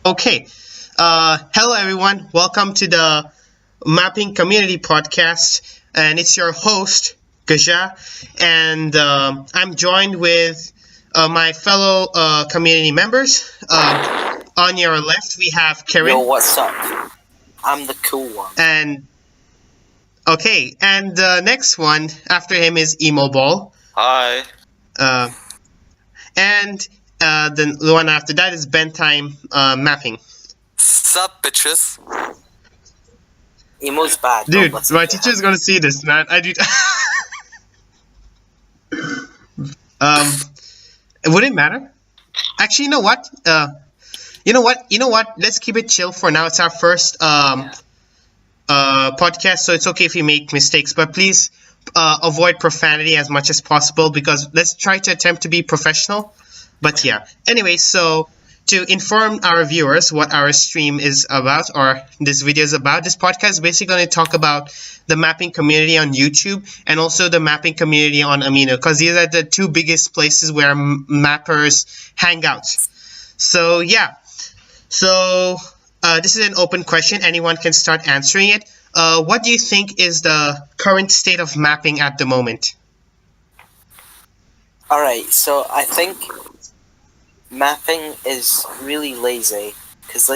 Okay. Hello, everyone. Welcome to the Mapping Community Podcast. And it's your host, Gaja. And I'm joined with my fellow community members. On your left, we have Kieran. Yo, what's up? I'm the cool one. And the next one after him is Emoball. Hi. And the one after that is BentheimBall mapping. Sup, bitches? Emo's bad. Dude, my teacher's gonna see this, man. I do. Would it matter? Actually, you know what? Let's keep it chill for now. It's our first podcast, so it's okay if you make mistakes, but please avoid profanity as much as possible because let's try to attempt to be professional. But yeah. Anyway, so to inform our viewers what our stream is about or this video is about, this podcast is basically going to talk about the mapping community on YouTube and also the mapping community on Amino because these are the two biggest places where mappers hang out. So yeah. So this is an open question. Anyone can start answering it. What do you think is the current state of mapping at the moment? Alright, so I think mapping is really lazy because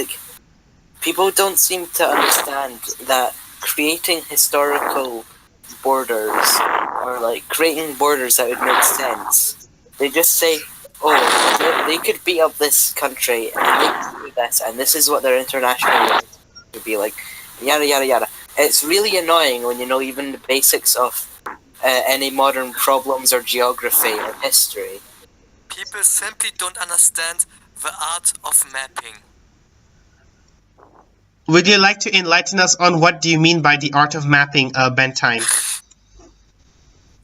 people don't seem to understand that creating historical borders or creating borders that would make sense. They just say, oh, they could beat up this country and they could do this and this is what their international relations would be like, yada yada yada. It's really annoying when you know even the basics of any modern problems or geography or history. People simply don't understand the art of mapping. Would you like to enlighten us on what do you mean by the art of mapping, BentheimBall?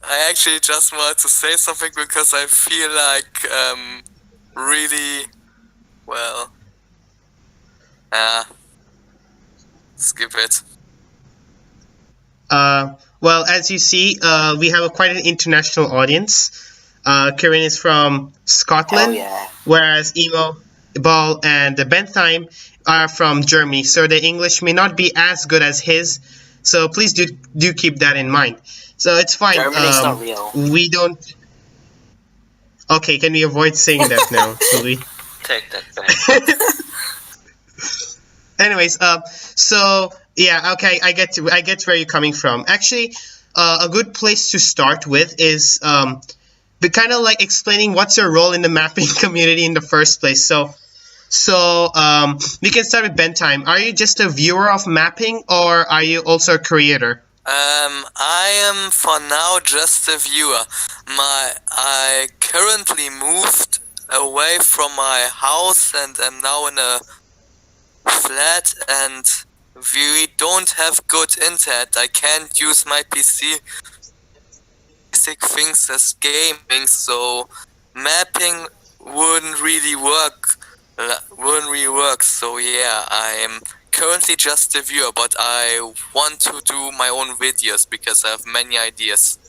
I actually just wanted to say something because I feel like really well. Skip it. Well, as you see, we have quite an international audience. Kieran is from Scotland, whereas Emoball and BentheimBall are from Germany, so the English may not be as good as his. So please do keep that in mind. So it's fine. Germany's not real. We don't. Okay, can we avoid saying that now? Will we? Take that back. Anyways, so yeah, okay, I get where you're coming from. Actually, a good place to start with is but kind of explaining what's your role in the mapping community in the first place. So we can start with BentheimBall. Are you just a viewer of mapping, or are you also a creator? I am for now just a viewer. I currently moved away from my house and am now in a flat, and we don't have good internet. I can't use my PC. Basic things as gaming, so mapping wouldn't really work. So yeah, I am currently just a viewer, but I want to do my own videos because I have many ideas.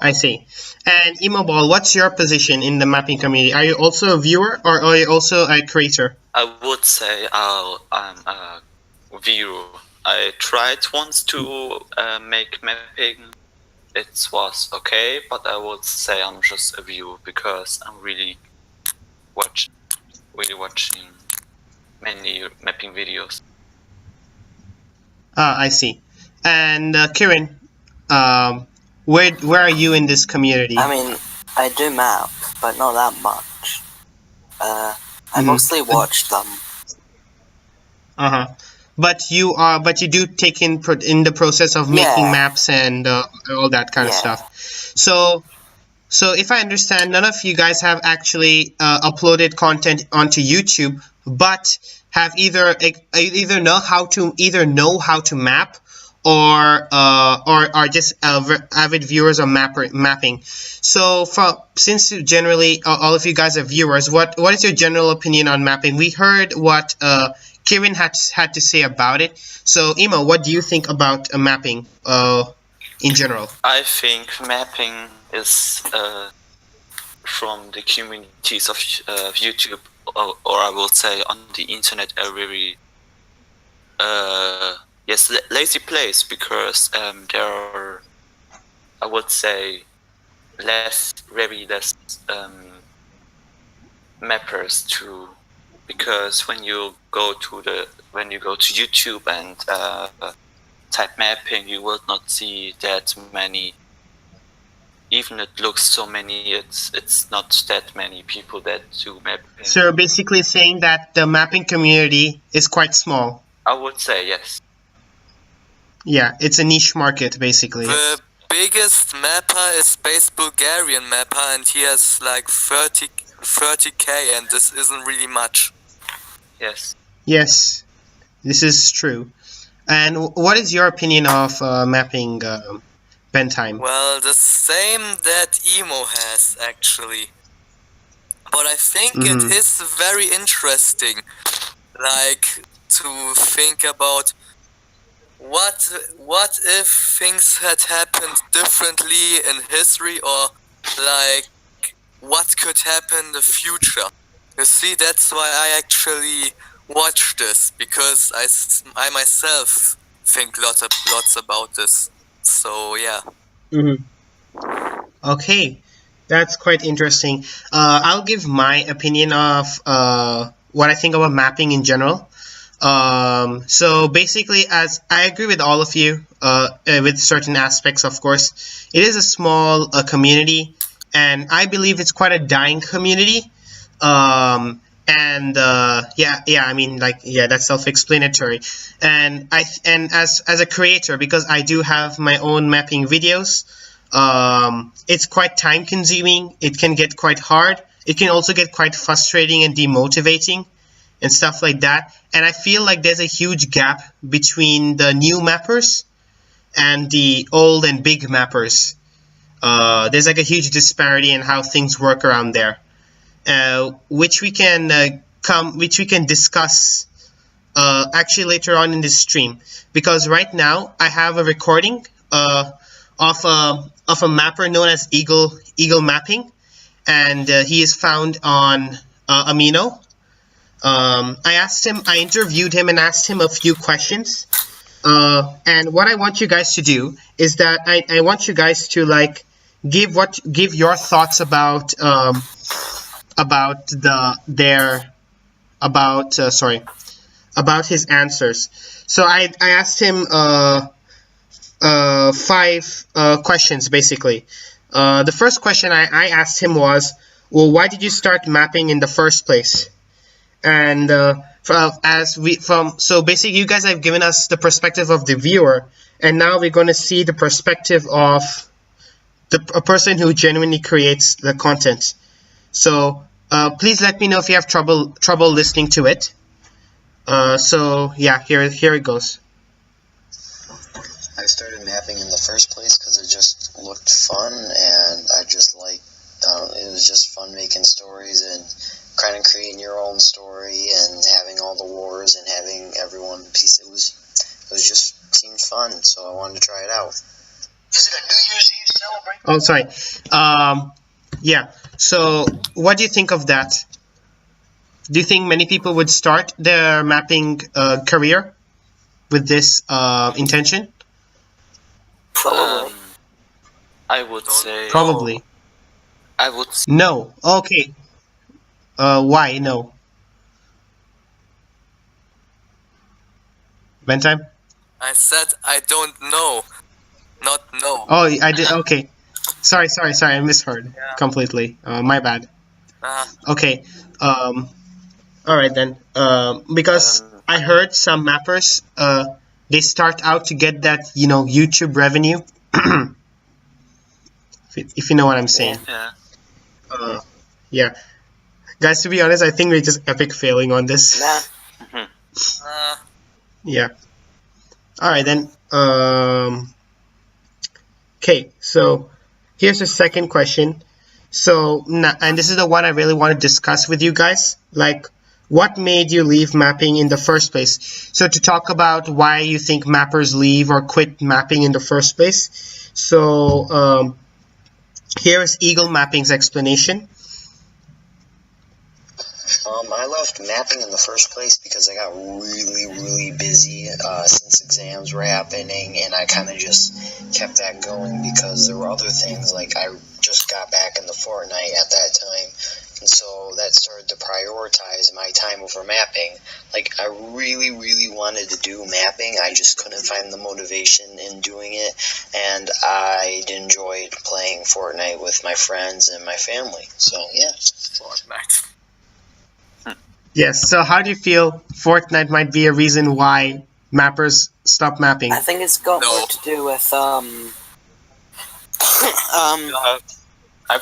I see. And Emoball, what's your position in the mapping community? Are you also a viewer, or are you also a creator? I would say I'm a viewer. I tried once to make mapping. It was okay, but I would say I'm just a viewer because I'm really watching many mapping videos. I see. And Kieran, where are you in this community? I mean, I do map, but not that much. I mostly watch them. But you do take in the process of making maps and all that kind of stuff. So if I understand, none of you guys have actually uploaded content onto YouTube, but have either know how to map, or are just avid viewers of mapping. So since generally all of you guys are viewers, what is your general opinion on mapping? We heard what Kieran had to say about it. So Emo, what do you think about mapping in general? I think mapping is from the communities of YouTube, or I will say on the internet, are very lazy place, because there are, I would say, very less mappers too, because when you go to YouTube and type mapping, you will not see that many. Even it looks so many, it's not that many people that do mapping. So you're basically saying that the mapping community is quite small. I would say yes. Yeah, it's a niche market basically. The biggest mapper is Space Bulgarian mapper, and he has like 30k, and this isn't really much. Yes. Yes, this is true. And what is your opinion of mapping, BentheimBall? Well, the same that Emo has, actually. But I think it is very interesting, like, to think about what if things had happened differently in history, or like what could happen in the future. You see, that's why I actually watch this, because I myself think lots about this. So yeah. Okay, that's quite interesting. I'll give my opinion of what I think about mapping in general. So basically, as I agree with all of you, with certain aspects, of course, it is a small community, and I believe it's quite a dying community. I mean, like, yeah, that's self-explanatory. And as a creator, because I do have my own mapping videos, it's quite time-consuming. It can get quite hard. It can also get quite frustrating and demotivating and stuff like that. And I feel like there's a huge gap between the new mappers and the old and big mappers. There's like a huge disparity in how things work around there, which we can discuss actually later on in this stream. Because right now I have a recording of a mapper known as Eagle Mapping, and he is found on Amino. I interviewed him and asked him a few questions. And what I want you guys to do is that I want you guys to like give your thoughts about his answers. So I asked him 5 questions basically. The first question I asked him was, well, why did you start mapping in the first place? And so basically you guys have given us the perspective of the viewer, and now we're going to see the perspective of a person who genuinely creates the content. So please let me know if you have trouble listening to it. So yeah, here it goes. I started mapping in the first place because it just looked fun, and I just liked, it was just fun making stories and kind of creating your own story and having all the wars and having everyone piece. It was just seemed fun, so I wanted to try it out. Is it a New Year's Eve celebration? Oh, sorry. Yeah. So, what do you think of that? Do you think many people would start their mapping career with this intention? Probably. I would say Probably. I would say No. Okay. Why no? BentheimBall? I said I don't know, not know. Oh, I did. Okay. Sorry. I misheard completely. My bad. Okay. All right then. Because I heard some mappers, they start out to get that, YouTube revenue. if you know what I'm saying. yeah. Yeah. Guys, to be honest, I think we're just epic failing on this. Nah. Yeah. All right then. Okay. So here's the second question. So, and this is the one I really want to discuss with you guys. Like, what made you leave mapping in the first place? So to talk about why you think mappers leave or quit mapping in the first place. So here is Eagle Mapping's explanation. I left mapping in the first place because I got really busy since exams were happening, and I kind of just kept that going because there were other things, like I just got back into Fortnite at that time, and so that started to prioritize my time over mapping. Like, I really wanted to do mapping, I just couldn't find the motivation in doing it, and I enjoyed playing Fortnite with my friends and my family, so yeah. Fortnite. Yes. So how do you feel Fortnite might be a reason why mappers stop mapping? I think it's got No. more to do with I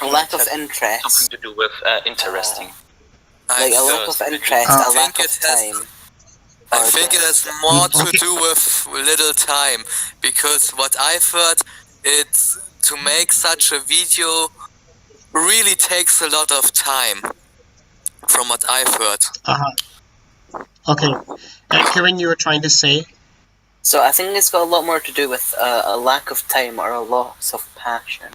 lack of something interest. to do with interesting. Like a lack of interest, I a think lack of it has- time. I think it has more to Okay. do with little time, because what I've heard, it's to make such a video really takes a lot of time, from what I've heard. Okay. Kieran, you were trying to say? So I think it's got a lot more to do with a lack of time or a loss of passion.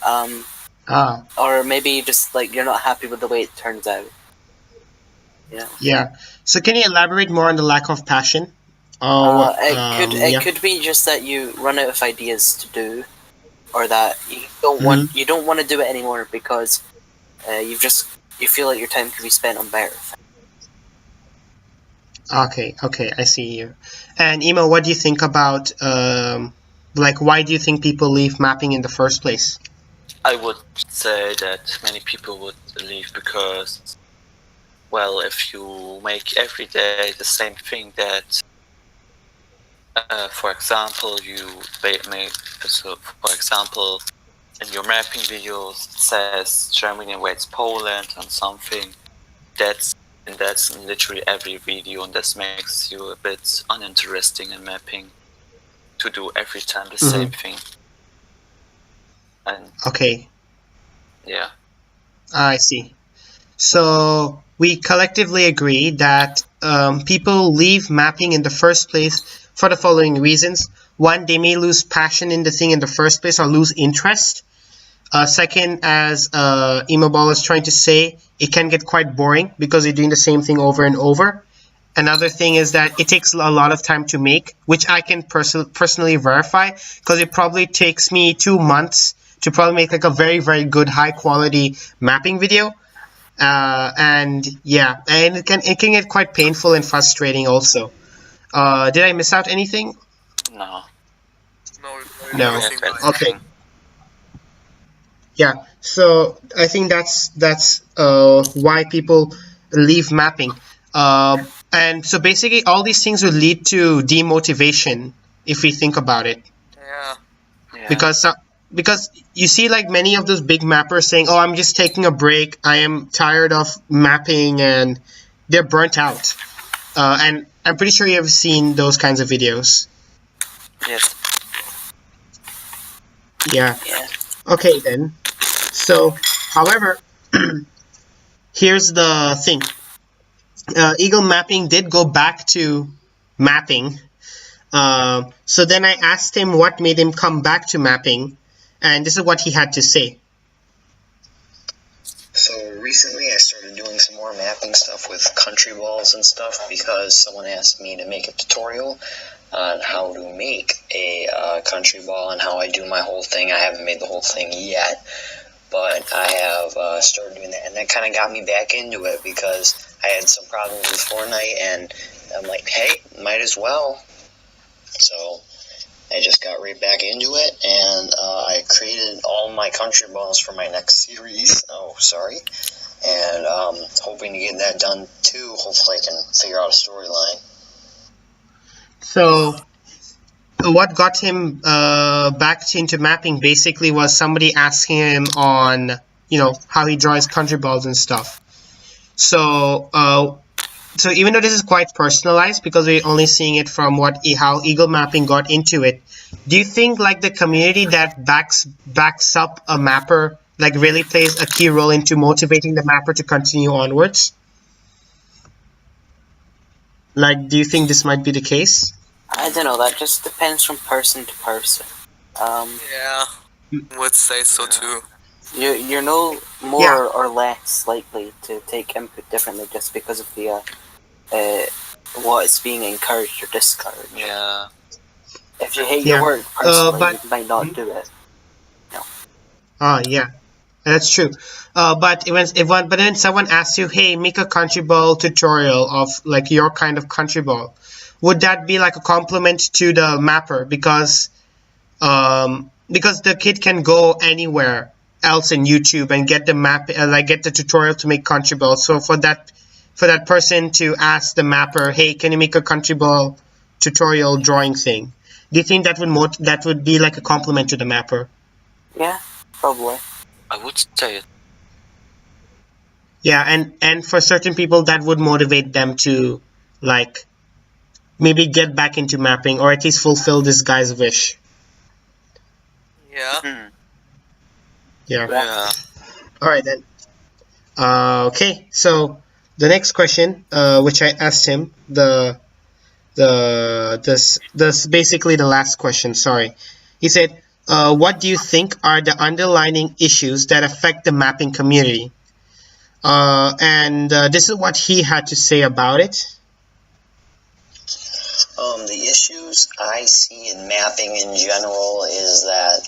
Or maybe just like you're not happy with the way it turns out. Yeah. So can you elaborate more on the lack of passion? It could be just that you run out of ideas to do, or that you don't want to do it anymore because you feel like your time could be spent on better things. Okay, I see you. And Emo, what do you think about why do you think people leave mapping in the first place? I would say that many people would leave because, well, if you make every day the same thing that, for example, for example, in your mapping videos it says Germany invades Poland and something, that's literally every video, and this makes you a bit uninteresting in mapping to do every time the same thing. And Okay, yeah. I see. So we collectively agree that people leave mapping in the first place for the following reasons. One, they may lose passion in the thing in the first place or lose interest. Second, as Emoball is trying to say, it can get quite boring because you're doing the same thing over and over. Another thing is that it takes a lot of time to make, which I can personally verify, because it probably takes me 2 months to probably make like a very good high quality mapping video. And yeah, and it can get quite painful and frustrating also. Did I miss out anything? No. No. Everything right. Okay. Yeah, so I think that's why people leave mapping. And so basically all these things would lead to demotivation if we think about it. Yeah. Because you see like many of those big mappers saying, oh, I'm just taking a break, I am tired of mapping, and they're burnt out. And I'm pretty sure you've seen those kinds of videos. Yes. Yeah. Yeah. Okay then. So, however, here's the thing. Eagle Mapping did go back to mapping. So then I asked him what made him come back to mapping, and this is what he had to say. So recently I started doing some more mapping stuff with country balls and stuff because someone asked me to make a tutorial on how to make a country ball and how I do my whole thing. I haven't made the whole thing yet, but I have started doing that, and that kind of got me back into it because I had some problems with Fortnite, and I'm like, hey, might as well. So I just got right back into it, and I created all my country balls for my next series. And hoping to get that done too. Hopefully I can figure out a storyline. So what got him back into mapping basically was somebody asking him on, how he draws country balls and stuff. So so even though this is quite personalized because we're only seeing it from how Eagle Mapping got into it, do you think like the community that backs up a mapper like really plays a key role into motivating the mapper to continue onwards? Like, do you think this might be the case? I don't know. That just depends from person to person. Yeah. Would say so too. You're no more or less likely to take input differently just because of the what is being encouraged or discouraged. Yeah. If you hate your work personally, you might not do it. Yeah, that's true. But but then someone asks you, hey, make a country ball tutorial of like your kind of country ball, would that be like a compliment to the mapper because the kid can go anywhere else in YouTube and get the map, get the tutorial to make country ball. So for that person to ask the mapper, hey, can you make a country ball tutorial drawing thing? Do you think that would be like a compliment to the mapper? Yeah, probably. I would say it. Yeah, and for certain people that would motivate them to like maybe get back into mapping or at least fulfill this guy's wish. Yeah. Yeah. All right then. Okay, so the next question, which I asked him, this basically the last question. Sorry, he said, "What do you think are the underlying issues that affect the mapping community?" And this is what he had to say about it. The issues I see in mapping in general is that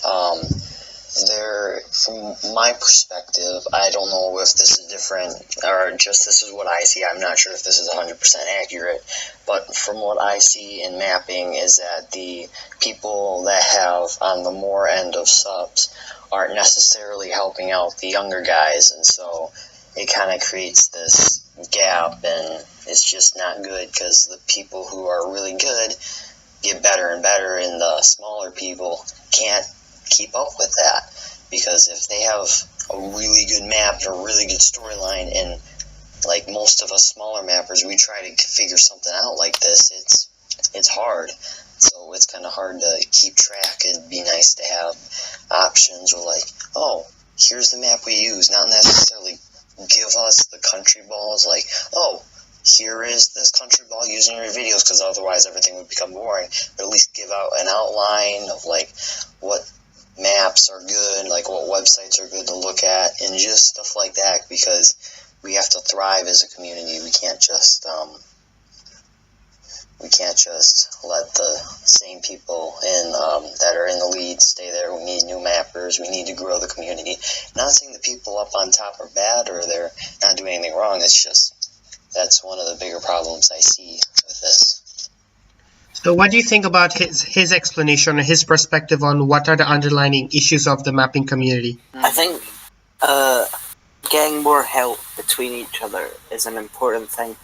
from my perspective, I don't know if this is different or just this is what I see. I'm not sure if this is 100% accurate, but from what I see in mapping is that the people that have on the more end of subs aren't necessarily helping out the younger guys, and so it kind of creates this gap, and it's just not good because the people who are really good get better and better, and the smaller people can't keep up with that, because if they have a really good map or a really good storyline, and like most of us smaller mappers, we try to figure something out like this, it's hard. So it's kind of hard to keep track. It'd be nice to have options or like, oh, here's the map we use, not necessarily give us the country balls like, oh, here is this country ball using your videos, because otherwise everything would become boring, but at least give out an outline of like what maps are good, like what websites are good to look at, and just stuff like that, because we have to thrive as a community. We can't just let the same people that are in the lead stay there. We need new mappers. We need to grow the community. Not saying the people up on top are bad or they're not doing anything wrong. It's just that's one of the bigger problems I see with this. So what do you think about his explanation or his perspective on what are the underlying issues of the mapping community? I think getting more help between each other is an important thing,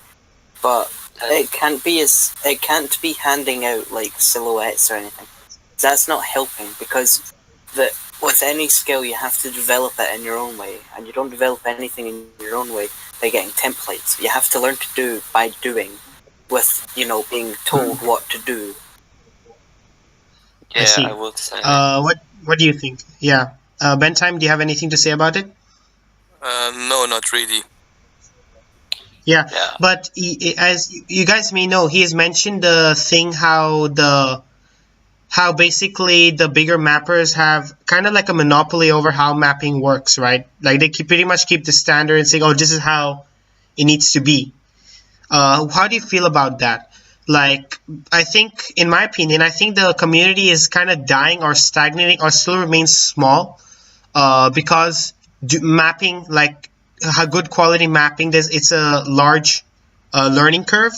but it can't be handing out like silhouettes or anything. That's not helping, because with any skill you have to develop it in your own way, and you don't develop anything in your own way by getting templates. You have to learn to do by doing, with being told what to do. Yeah, I see. I would say. What do you think? Yeah, BentheimBall, do you have anything to say about it? No, not really. Yeah. But as you guys may know, he has mentioned the thing how basically the bigger mappers have kind of like a monopoly over how mapping works, right? Like they pretty much keep the standard and saying, oh, this is how it needs to be. How do you feel about that? Like, I think, in my opinion, I think the community is kind of dying or stagnating or still remains small because mapping, like good quality mapping, it's a large learning curve,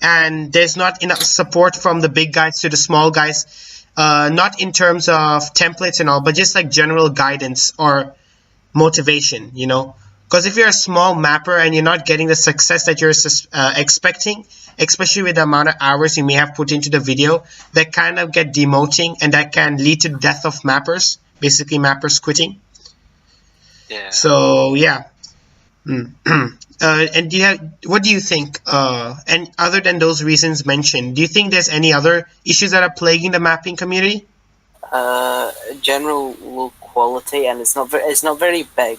and there's not enough support from the big guys to the small guys, not in terms of templates and all, but just like general guidance or motivation, because if you're a small mapper and you're not getting the success that you're expecting, especially with the amount of hours you may have put into the video, that kind of get demoting, and that can lead to death of mappers, basically mappers quitting. Yeah. So yeah. And what do you think? And other than those reasons mentioned, do you think there's any other issues that are plaguing the mapping community? General low quality, and it's not very big.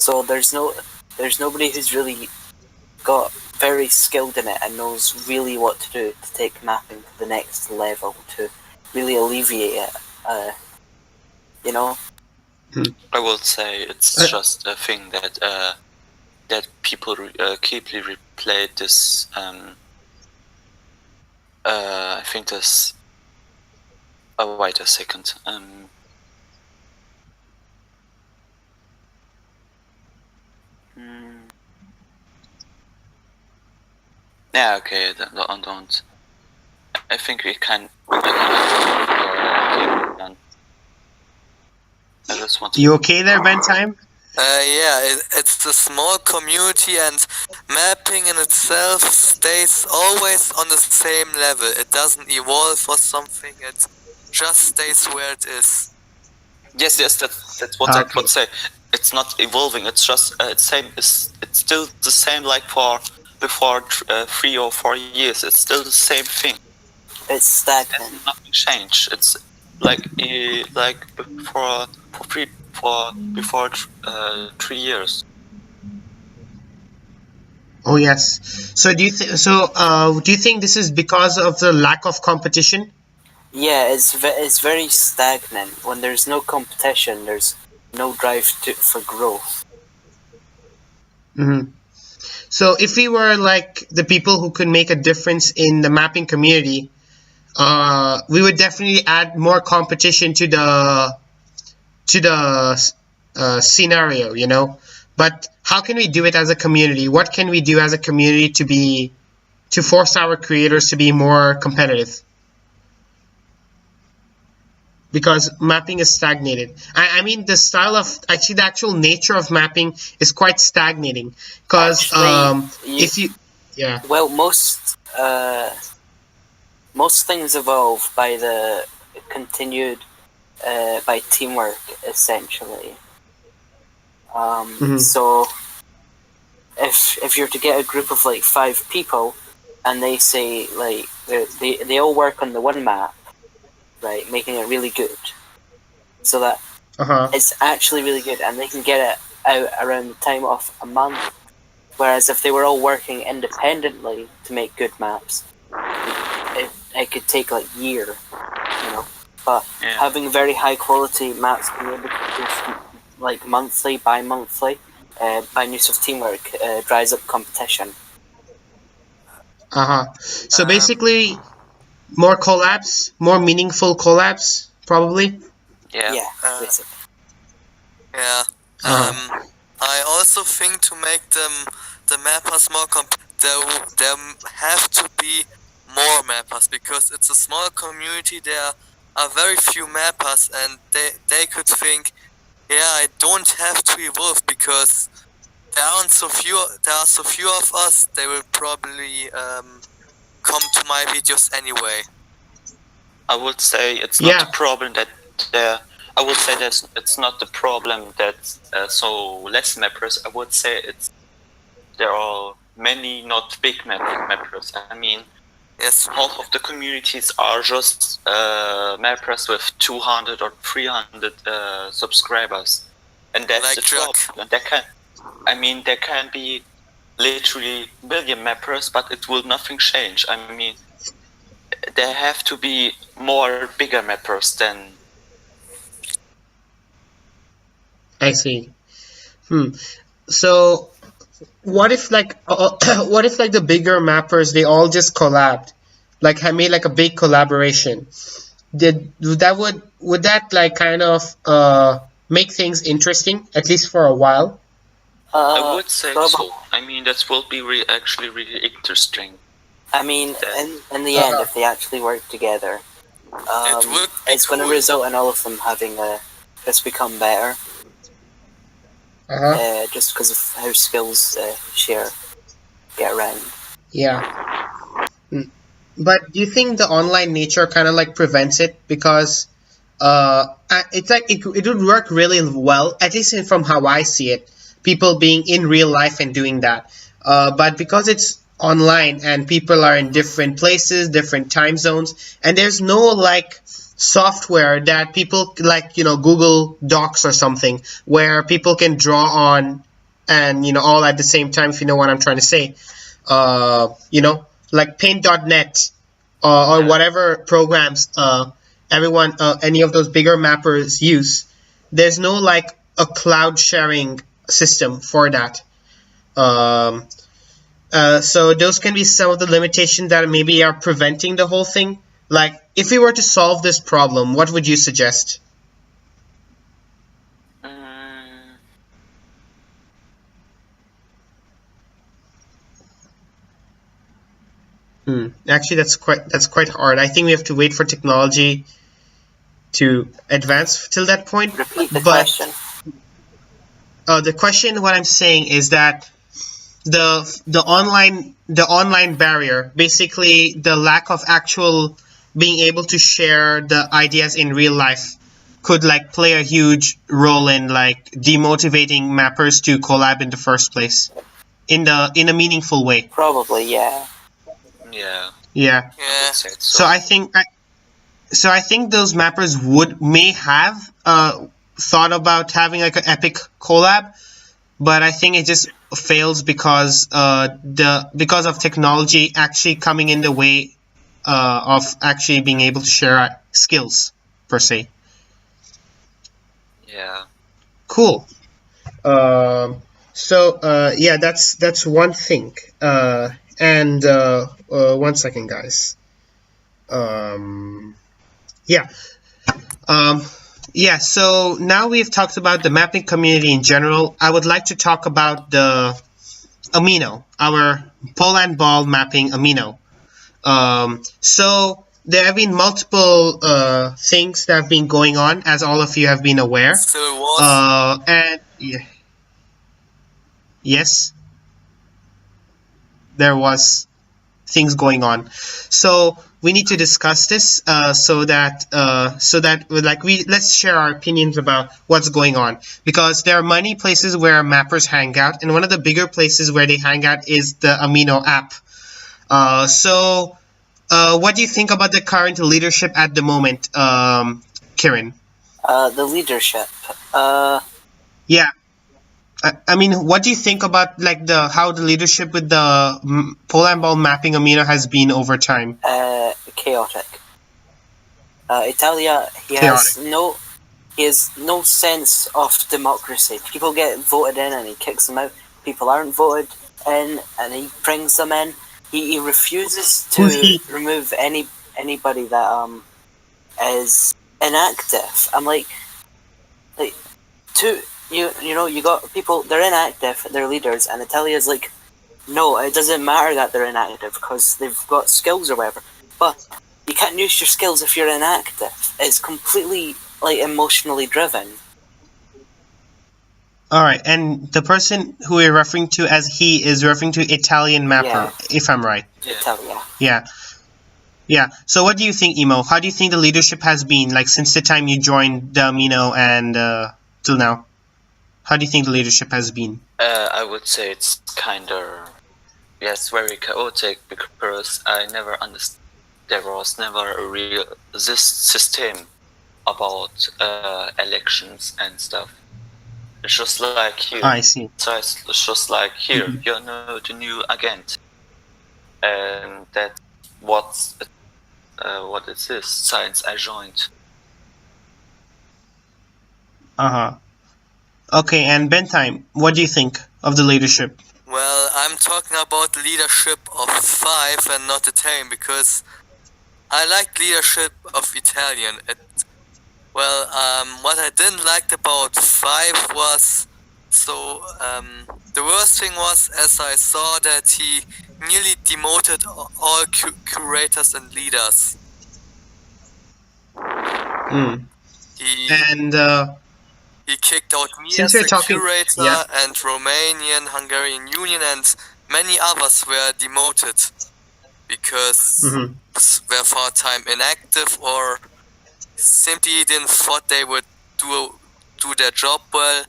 So there's nobody who's really got very skilled in it and knows really what to do to take mapping to the next level, to really alleviate it. I would say it's just a thing that that people keeply replay this. I think this. Oh, wait a second. Yeah, okay, don't. I think we can. I just want to. You okay there, BentheimBall? Yeah, it's a small community, and mapping in itself stays always on the same level. It doesn't evolve or something. It just stays where it is. Yes, that's what I would say. It's not evolving. It's just same. It's still the same like for before 3 or 4 years. It's still the same thing. It's stagnant. Nothing changed. It's like before 3 years. Oh yes. So do you think this is because of the lack of competition? Yeah, it's very stagnant. When there's no competition, there's no drive for growth. Mm-hmm. So if we were like the people who could make a difference in the mapping community, we would definitely add more competition to the scenario, you know. But how can we do it as a community? What can we do as a community to force our creators to be more competitive? Because mapping is stagnated. I mean, the actual nature of mapping is quite stagnating. Because well, most things evolve by the continued by teamwork, essentially. So if you're to get a group of like 5 people, and they say like they all work on the one map, right, making it really good, so that it's actually really good, and they can get it out around the time of a month. Whereas if they were all working independently to make good maps, it could take like a year, you know. But having very high quality maps, being able to produce like monthly, bi-monthly, by use of teamwork, dries up competition. So basically, more collabs, more meaningful collabs, probably. Yeah, basically. Yeah. I also think to make the mappers more there have to be more mappers, because it's a small community. There are very few mappers, and they could think, yeah, I don't have to evolve because there are so few of us. They will probably come to my videos anyway. I would say it's not the problem that I would say that it's not the problem that so less mappers. I would say there are many not big mappers. I mean, yes, half of the communities are just mappers with 200 or 300 subscribers, and that's like the problem. There can be literally million mappers, but it will nothing change. I mean, there have to be more bigger mappers than. I see. So, what if like the bigger mappers, they all just collabed, like I made like a big collaboration? Would that like kind of make things interesting, at least for a while? I would say so. I mean, that will be actually really interesting. I mean, in the end, if they actually work together, it's going to result in all of them having just become better. Just because of how skills get around. Yeah. But do you think the online nature kind of like prevents it? Because it's like it would work really well, at least from how I see it. People being in real life and doing that. But because it's online and people are in different places, different time zones, and there's no like software that people like, you know, Google Docs or something where people can draw on and, you know, all at the same time, if you know what I'm trying to say. You know, like paint.net or whatever programs any of those bigger mappers use. there's no like a cloud sharing system for that. So those can be some of the limitations that maybe are preventing the whole thing. Like, if we were to solve this problem, what would you suggest? Actually, that's quite hard. I think we have to wait for technology to advance till that point. Repeat the But question. the question, what I'm saying is that the online barrier, basically the lack of actual being able to share the ideas in real life, could like play a huge role in like demotivating mappers to collab in the first place, in a meaningful way. Probably, yeah. Yeah. Yeah. Yeah. So I think those mappers may have thought about having like an epic collab, but I think it just fails because because of technology actually coming in the way of actually being able to share skills per se. Yeah. Cool. Yeah, that's one thing. And 1 second, guys. Yeah, so now we've talked about the mapping community in general. I would like to talk about the Amino, our Polandball mapping Amino. So there have been multiple things that have been going on, as all of you have been aware. Still was. And yeah. Yes, there was things going on. So we need to discuss this so that let's share our opinions about what's going on, because there are many places where mappers hang out, and one of the bigger places where they hang out is the Amino app. What do you think about the current leadership at the moment, Kieran? The leadership. Yeah. I mean, what do you think about like how the leadership with the Polandball mapping Amino has been over time? Chaotic. Italia, he has no sense of democracy. People get voted in and he kicks them out. People aren't voted in and he brings them in. He refuses to remove anybody that is inactive. I'm like you got people, they're inactive, they're leaders, and Italia's like, no, it doesn't matter that they're inactive because they've got skills or whatever. But you can't use your skills if you're inactive. It's completely like emotionally driven. All right, and the person who we're referring to as he is referring to Italian mapper, if I'm right. Italia. Yeah. So what do you think, Emo? How do you think the leadership has been like since the time you joined the Amino and till now? How do you think the leadership has been? I would say it's kind of, yes, very chaotic, because I never understood. There was never a real system about elections and stuff. It's just like here. I see. So it's just like here, you know, the new agent, and that's what it is since I joined. Okay, and BentheimBall, what do you think of the leadership? Well, I'm talking about leadership of 5 and not the 10, because I like leadership of Italian. What I didn't like about 5 was, the worst thing was, as I saw that he nearly demoted all curators and leaders. He kicked out me as a curator, and Romanian, Hungarian Union, and many others were demoted because were for a time inactive or simply didn't thought they would do their job well.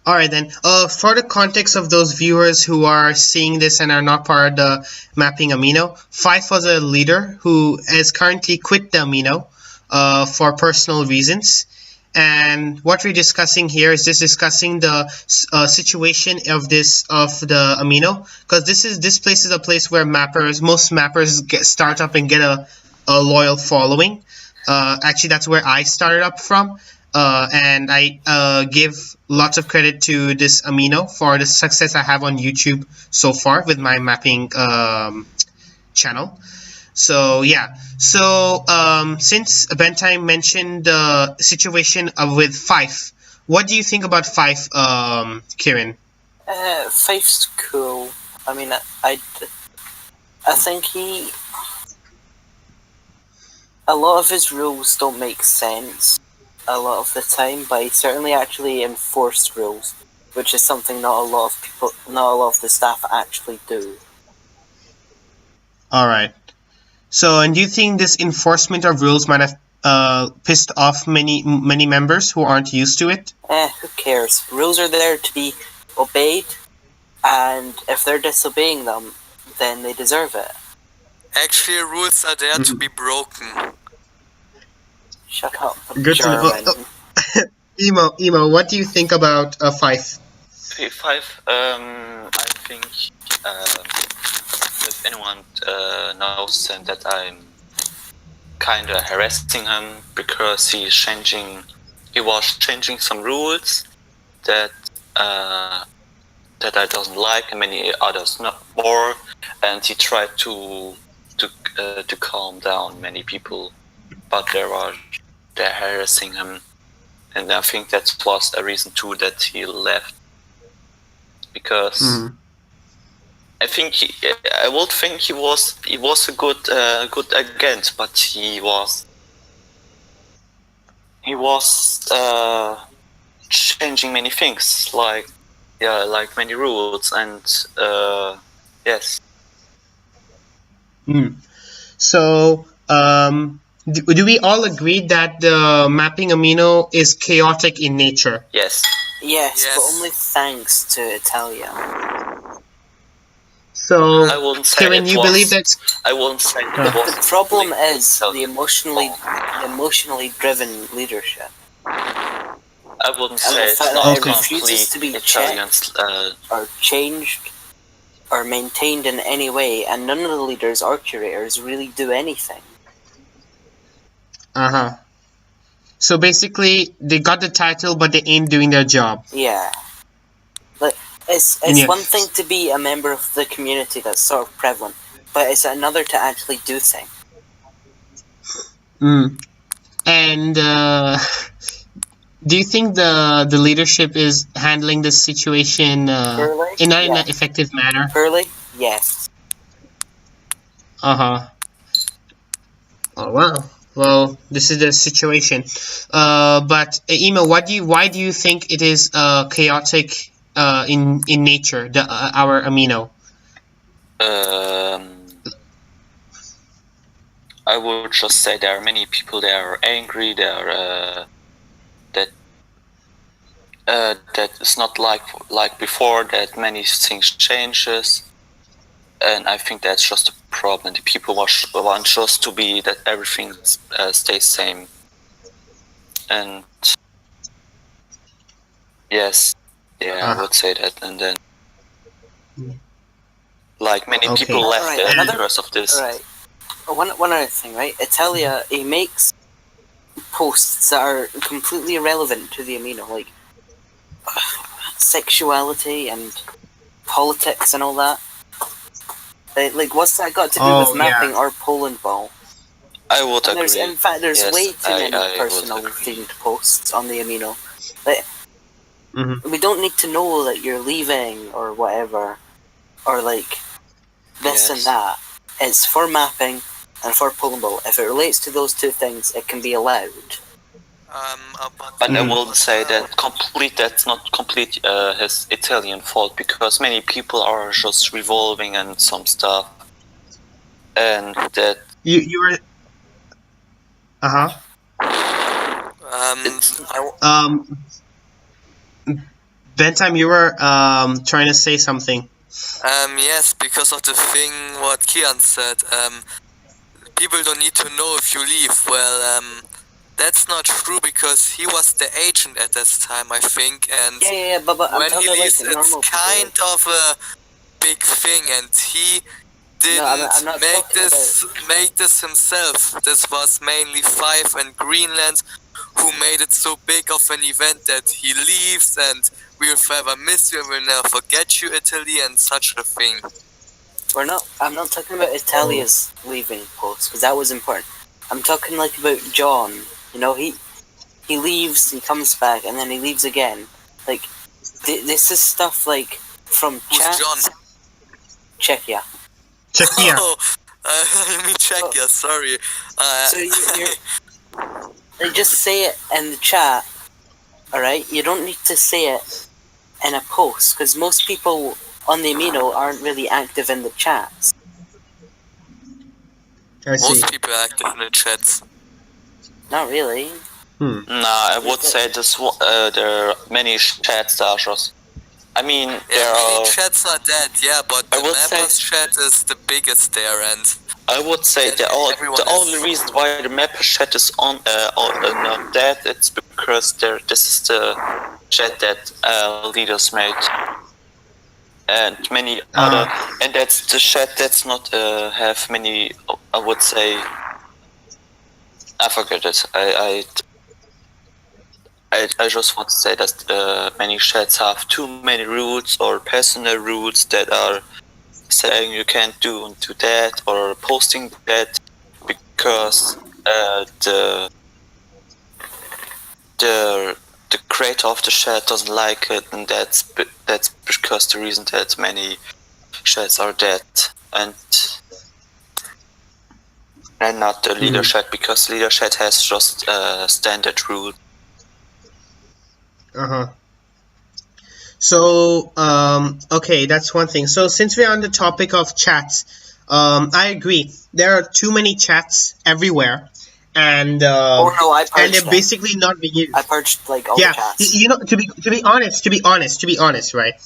Alright then, for the context of those viewers who are seeing this and are not part of the mapping Amino, 5 was a leader who has currently quit the Amino for personal reasons. And what we're discussing here is discussing the situation of the Amino, because this place is a place where most mappers start up and get a loyal following. Actually, that's where I started up from. And I give lots of credit to this Amino for the success I have on YouTube so far with my mapping channel. So yeah, so since Bentime mentioned the situation with Fife, what do you think about Fife, Kieran? Fife's cool. I mean, I think a lot of his rules don't make sense a lot of the time, but he certainly actually enforced rules, which is something not a lot of the staff actually do. All right. So, and do you think this enforcement of rules might have pissed off many members who aren't used to it? Who cares? Rules are there to be obeyed, and if they're disobeying them, then they deserve it. Actually, rules are there to be broken. Shut up, Good to know. German. Emo, what do you think about Fife? P5, I think if anyone knows him, that I'm kind of harassing him because he was changing some rules that I don't like, and many others not more, and he tried to calm down many people, but they're harassing him, and I think that was a reason too that he left, because I would think he was a good agent, but he was changing many things, like many rules, and yes. So, do we all agree that the mapping Amino is chaotic in nature? Yes. Yes, Yes. but only thanks to Italia. So, I wouldn't say Kieran, it you was- believe that? I won't say it The was problem completely is the emotionally driven leadership. I wouldn't And say the it's fact not that it complete refuses to be Italian. Or changed or maintained in any way, and none of the leaders or curators really do anything. So basically, they got the title, but they ain't doing their job. Yeah. Like, it's Yeah. one thing to be a member of the community that's sort of prevalent, but it's another to actually do things. And do you think the leadership is handling this situation Poorly? in an Yeah. effective manner? Poorly? Yes. Oh wow. Well, this is the situation. But Emo, why do you think it is chaotic in nature? Our Amino. I would just say there are many people that are angry. There are that it's not like before. That many things changes, and I think that's just a problem. The people want just to be that everything stays same, and yes, yeah, I would say that, and then like many Okay. people left Alright, because of this. Right. One other thing, right? Italia, he makes posts that are completely irrelevant to the Amino, like sexuality and politics and all that. Like, what's that got to do Oh, with mapping or Polandball? I would And agree. in fact, there's Yes, way too I many would personal agree. themed posts on the Amino. Like, we don't need to know that you're leaving or whatever, or like this and Yes. that. It's for mapping and for Polandball. If it relates to those two things, it can be allowed. But I will say that that's not complete his Italian fault, because many people are just revolving and some stuff, and that You were. Bentime, you were trying to say something. Yes, because of the thing what Kieran said. People don't need to know if you leave. Well, that's not true, because he was the agent at that time, I think, and Yeah, but I'm when talking he about leaves, like normal it's people. kind of a big thing, and he didn't I'm not make talking this himself. This was mainly Five and Greenland who made it so big of an event that he leaves and we'll forever miss you and we'll never forget you, Italy, and such a thing. I'm not talking about Italia's leaving post, because that was important. I'm talking like about John. You know, he leaves, he comes back, and then he leaves again. Like, this is stuff like from Who's chat. John? Czechia. Czechia. Oh, I mean Czechia, sorry. So you just say it in the chat, alright? You don't need to say it in a post, because most people on the Amino aren't really active in the chats. I see. Most people are active in the chats. Not really. Nah, I would say there are many chats that are just. I mean, there many are. chats are dead, yeah, but the would Mappers say- chat is the biggest there, and I would say the only reason why the mapper chat is not dead, it's because this is the chat that leaders made, and many other, and that's the chat that's not have many. I would say. I forget it. I just want to say that many chats have too many rules or personal rules that are saying you can't do that or posting that because the creator of the chat doesn't like it, and that's because the reason that many chats are dead and not the leader chat, because leader chat has just standard rules. So, okay, that's one thing. So, since we're on the topic of chats, I agree. There are too many chats everywhere, and I purged and they're them. basically not being used. I purged like all the chats. You know, to be honest, right?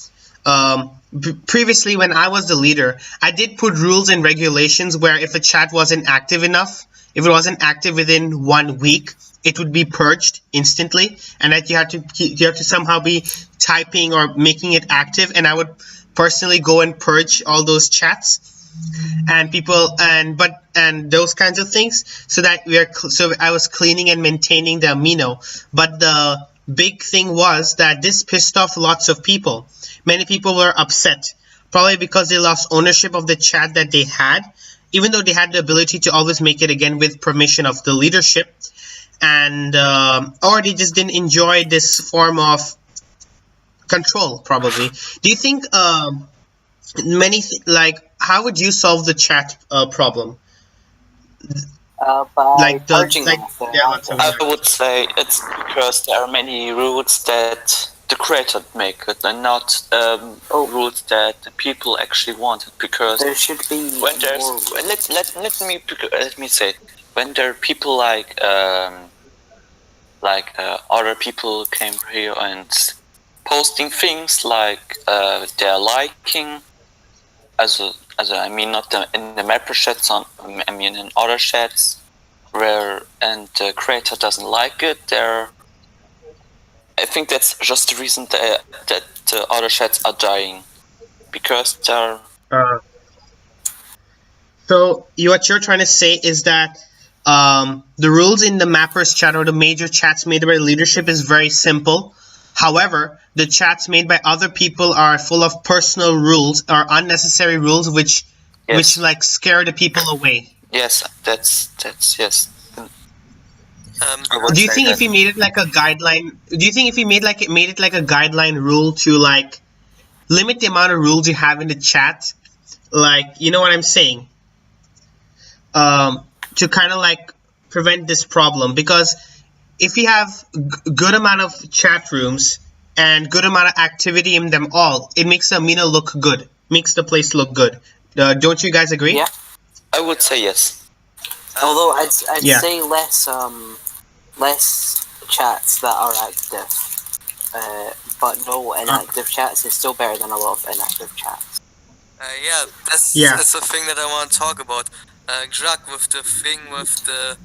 Previously, when I was the leader, I did put rules and regulations where if a chat wasn't active enough, if it wasn't active within 1 week, it would be purged instantly, and that you have to somehow be typing or making it active. And I would personally go and purge all those chats and people and those kinds of things, so that I was cleaning and maintaining the Amino. But the big thing was that this pissed off lots of people. Many people were upset, probably because they lost ownership of the chat that they had, even though they had the ability to always make it again with permission of the leadership, and or they just didn't enjoy this form of control, probably. Do you think how would you solve the chat problem? By purging them. I would say it's because there are many rules that the creator make it, and not rules that the people actually wanted. Because there should be when there's let me say, when there are people like other people came here and posting things like they're liking, I mean not in the mapper chats, I mean in other chats where and the creator doesn't like it. I think that's just the reason that the other chats are dying, because they're. So what you're trying to say is that the rules in the mappers chat or the major chats made by leadership is very simple. However, the chats made by other people are full of personal rules or unnecessary rules, which like scare the people away. Yes, that's yes. Do you think if he made it like a guideline? Do you think if he made it like a guideline rule to like limit the amount of rules you have in the chat, like, you know what I'm saying? To kind of like prevent this problem, because if you have good amount of chat rooms and good amount of activity in them all, it makes the Amino look good, makes the place look good. Don't you guys agree? Yeah, I would say yes. Although I'd say less chats that are active, but no inactive chats is still better than a lot of inactive chats. That's the thing that I want to talk about. Jacques, with the thing with the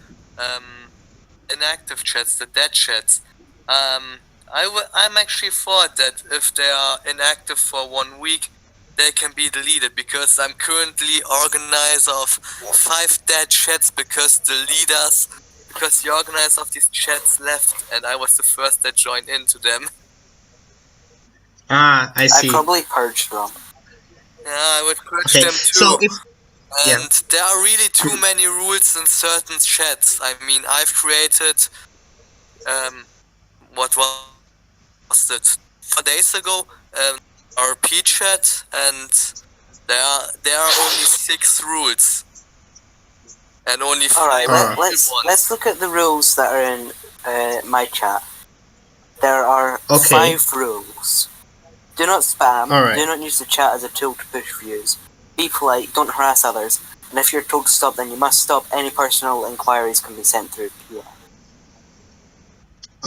inactive chats, the dead chats. I'm actually thought that if they are inactive for 1 week, they can be deleted, because I'm currently organizer of 5 dead chats because the organizer of these chats left, and I was the first that joined into them. Ah, I I see. probably purged them. Yeah, I would purge Okay, them too. so if And there are really too many rules in certain chats. I mean, I've created, what was it, 4 days ago, RP chat, and there are only 6 rules. And only 3 Alright, ones. let's look at the rules that are in my chat. There are Okay. 5 rules. Do not spam. Alright. Do not use the chat as a tool to push views. Be polite. Don't harass others. And if you're told to stop, then you must stop. Any personal inquiries can be sent through PM.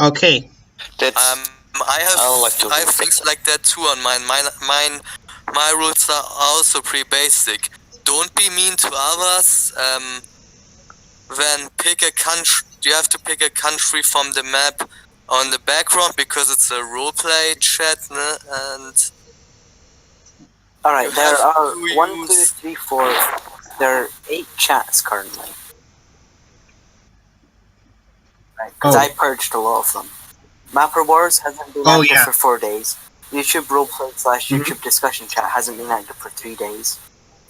Okay. That's I have things like that too on mine. My rules are also pretty basic. Don't be mean to others. Then pick a country. You have to pick a country from the map on the background because it's a roleplay chat, and Alright, there are to 1, 2, use- 3, 4. There are 8 chats currently. Right, because I purged a lot of them. Mapper Wars hasn't been active for 4 days. YouTube roleplay / YouTube discussion chat hasn't been active for 3 days.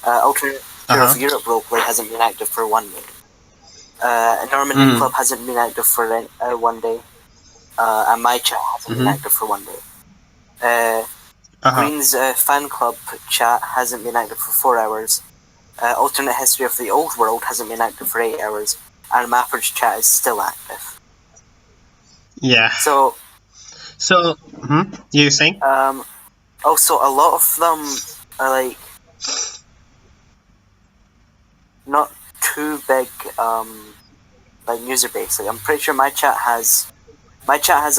Alternate of Europe roleplay hasn't been active for 1 day. Normandy Club hasn't been active for 1 day. And my chat hasn't been active for 1 day. Green's fan club chat hasn't been active for 4 hours. Alternate history of the old world hasn't been active for 8 hours. And Mapper's chat is still active. Yeah. So you're saying? Also, a lot of them are like not too big, like user base. Like, I'm pretty sure my chat has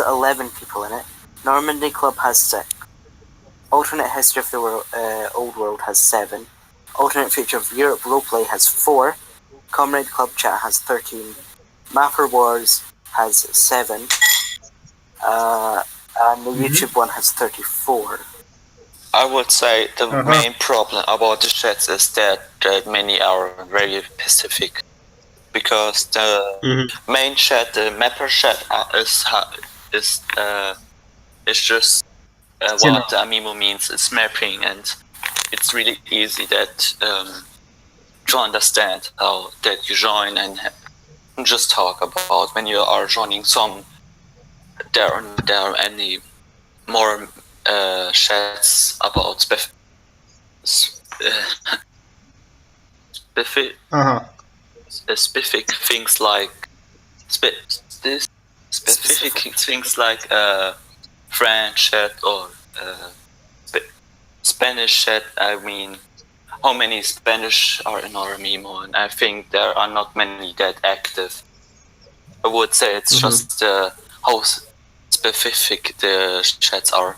11 people in it. Normandy Club has 6. Alternate History of the world, Old World has 7. Alternate Future of Europe Roleplay has 4. Comrade Club Chat has 13. Mapper Wars has 7. And the YouTube one has 34. I would say the main problem about the chats is that many are very specific, because the main chat, the mapper chat, is just what the Amino means. It's mapping, and it's really easy that to understand how that you join and just talk about when you are joining some. There are any more chats about specific things like specific things like French chat or Spanish chat. I mean, how many Spanish are in our Mimo? And I think there are not many that active. I would say it's just how specific the chats are.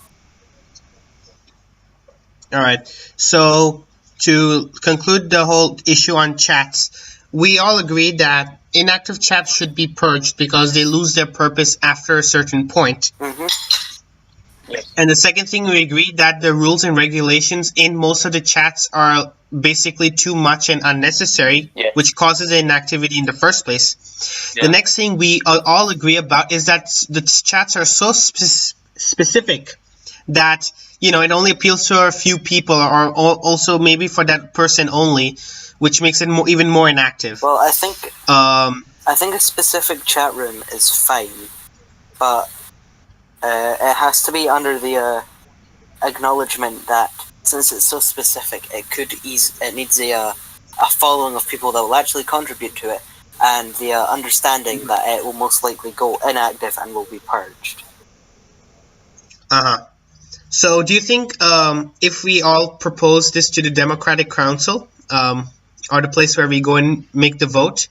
Alright, so to conclude the whole issue on chats, we all agree that inactive chats should be purged because they lose their purpose after a certain point. And the second thing, we agree that the rules and regulations in most of the chats are basically too much and unnecessary, which causes inactivity in the first place. The next thing we all agree about is that the chats are so specific that, you know, it only appeals to a few people, or also maybe for that person only, which makes it even more inactive. Well, I think a specific chat room is fine, but it has to be under the acknowledgement that since it's so specific, it needs a following of people that will actually contribute to it, and the understanding that it will most likely go inactive and will be purged. So do you think if we all propose this to the Democratic Council, or the place where we go and make the vote,